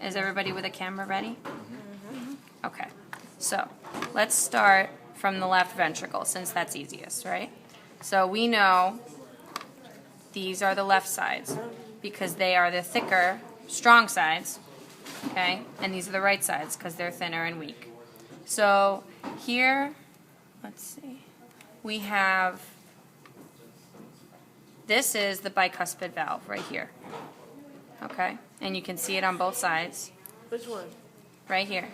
Is everybody with a camera ready? Okay, so let's start from the left ventricle since that's easiest, right? So we know these are the left sides because they are the thicker, strong sides, okay? And these are the right sides because they're thinner and weak. So here, let's see, we have, this is the bicuspid valve right here, okay? And you can see it on both sides. Which one? Right here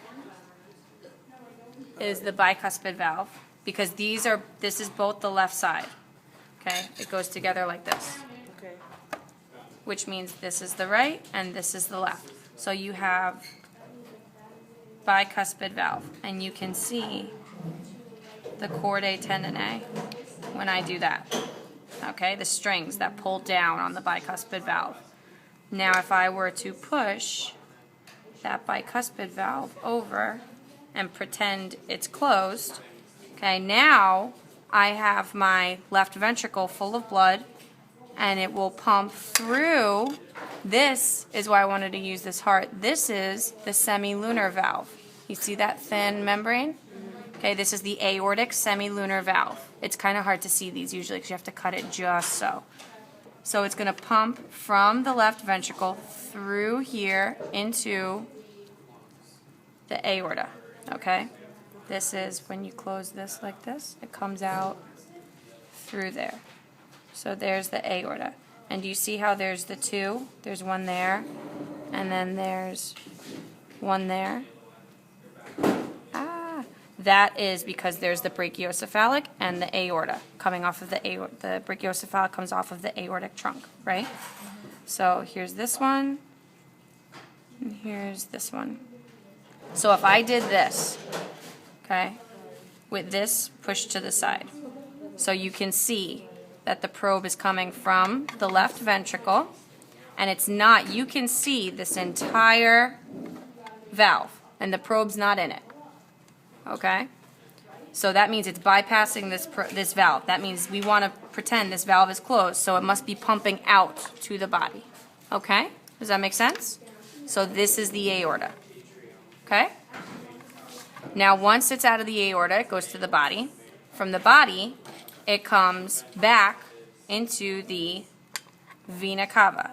is the bicuspid valve because this is both the left side, okay? It goes together like this, Okay. which means this is the right and this is the left. So you have bicuspid valve, and you can see the chordae tendineae when I do that, okay? The strings that pull down on the bicuspid valve. Now if I were to push that bicuspid valve over and pretend it's closed, okay, now I have my left ventricle full of blood and it will pump through. This is why I wanted to use this heart. This is the semilunar valve. You see that thin membrane? Okay, this is the aortic semilunar valve. It's kind of hard to see these usually because you have to cut it just so. So it's going to pump from the left ventricle through here into the aorta, okay? This is when you close this like this, it comes out through there. So there's the aorta. And do you see how there's the two? There's one there, and then there's one there. That is because there's the brachiocephalic and the aorta coming off of the aorta. The brachiocephalic comes off of the aortic trunk, right? So here's this one, and here's this one. So if I did this, okay, with this pushed to the side, so you can see that the probe is coming from the left ventricle, and it's not, you can see this entire valve, and the probe's not in it. Okay, so that means it's bypassing this valve. That means we want to pretend this valve is closed, so it must be pumping out to the body. Okay, does that make sense? So this is the aorta. Okay, now once it's out of the aorta, it goes to the body. From the body, it comes back into the vena cava.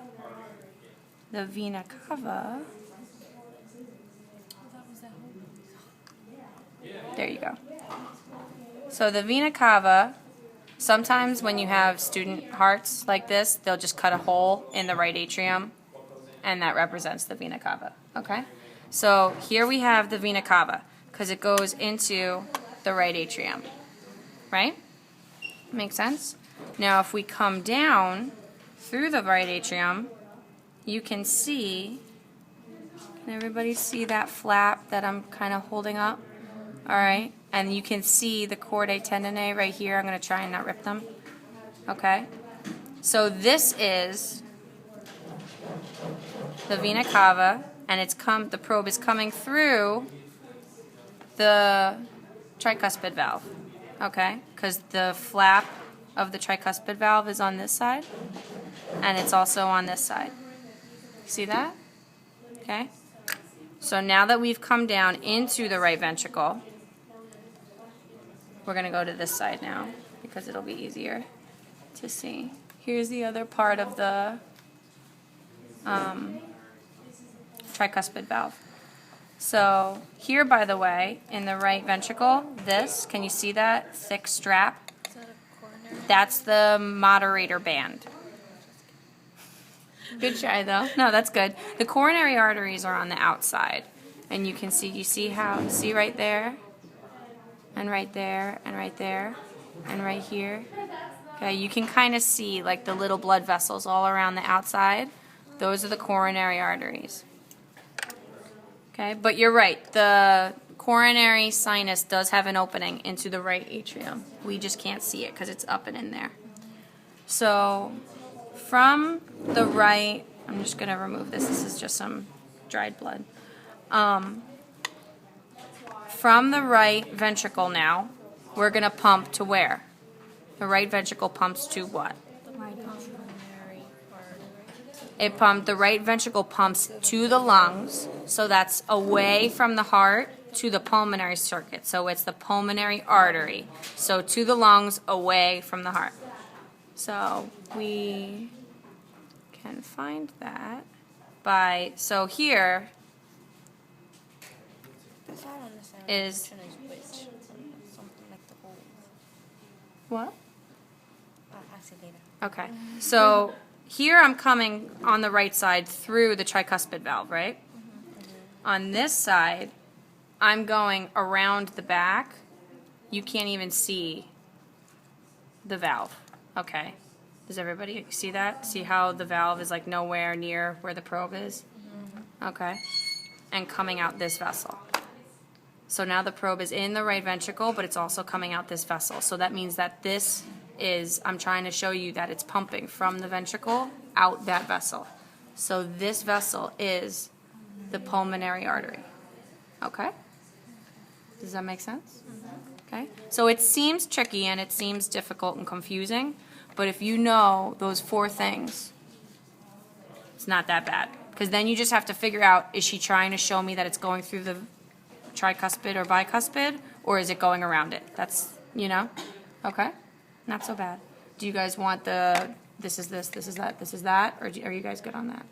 The vena cava. There you go. So the vena cava, sometimes when you have student hearts like this, they'll just cut a hole in the right atrium, and that represents the vena cava. Okay? So here we have the vena cava, because it goes into the right atrium. Right? Make sense? Now if we come down through the right atrium, you can see, can everybody see that flap that I'm kind of holding up? All right, and you can see the chordae tendineae right here. I'm going to try and not rip them. Okay, so this is the vena cava, and the probe is coming through the tricuspid valve. Okay, because the flap of the tricuspid valve is on this side, and it's also on this side. See that? Okay. So now that we've come down into the right ventricle, we're going to go to this side now because it'll be easier to see. Here's the other part of the tricuspid valve. So here, by the way, in the right ventricle, can you see that thick strap? Is that a coronary? That's the moderator band. Good try, though. No, that's good. The coronary arteries are on the outside, and you see right there, and right there, and right there, and right here. Okay, you can kind of see like the little blood vessels all around the outside. Those are the coronary arteries. Okay, but you're right. The coronary sinus does have an opening into the right atrium. We just can't see it because it's up and in there. So from the right, I'm just going to remove this. This is just some dried blood. From the right ventricle now, we're going to pump to where? The right ventricle pumps to what? The coronary artery. The right ventricle pumps to the lungs, so that's away from the heart to the pulmonary circuit. So it's the pulmonary artery. So to the lungs, away from the heart. So we can find that by, so here is, what? I'll see later. Okay, so here I'm coming on the right side through the tricuspid valve, right? On this side, I'm going around the back. You can't even see the valve. Okay. Does everybody see that? See how the valve is like nowhere near where the probe is? Okay. And coming out this vessel. So now the probe is in the right ventricle, but it's also coming out this vessel. So that means that this is, I'm trying to show you that it's pumping from the ventricle out that vessel. So this vessel is the pulmonary artery. Okay? Does that make sense? Okay? So it seems tricky and it seems difficult and confusing, but if you know those 4 things, it's not that bad. Because then you just have to figure out, is she trying to show me that it's going through the tricuspid or bicuspid, or is it going around it? That's, you know? Okay? Not so bad. Do you guys want the, this is this is that, or are you guys good on that?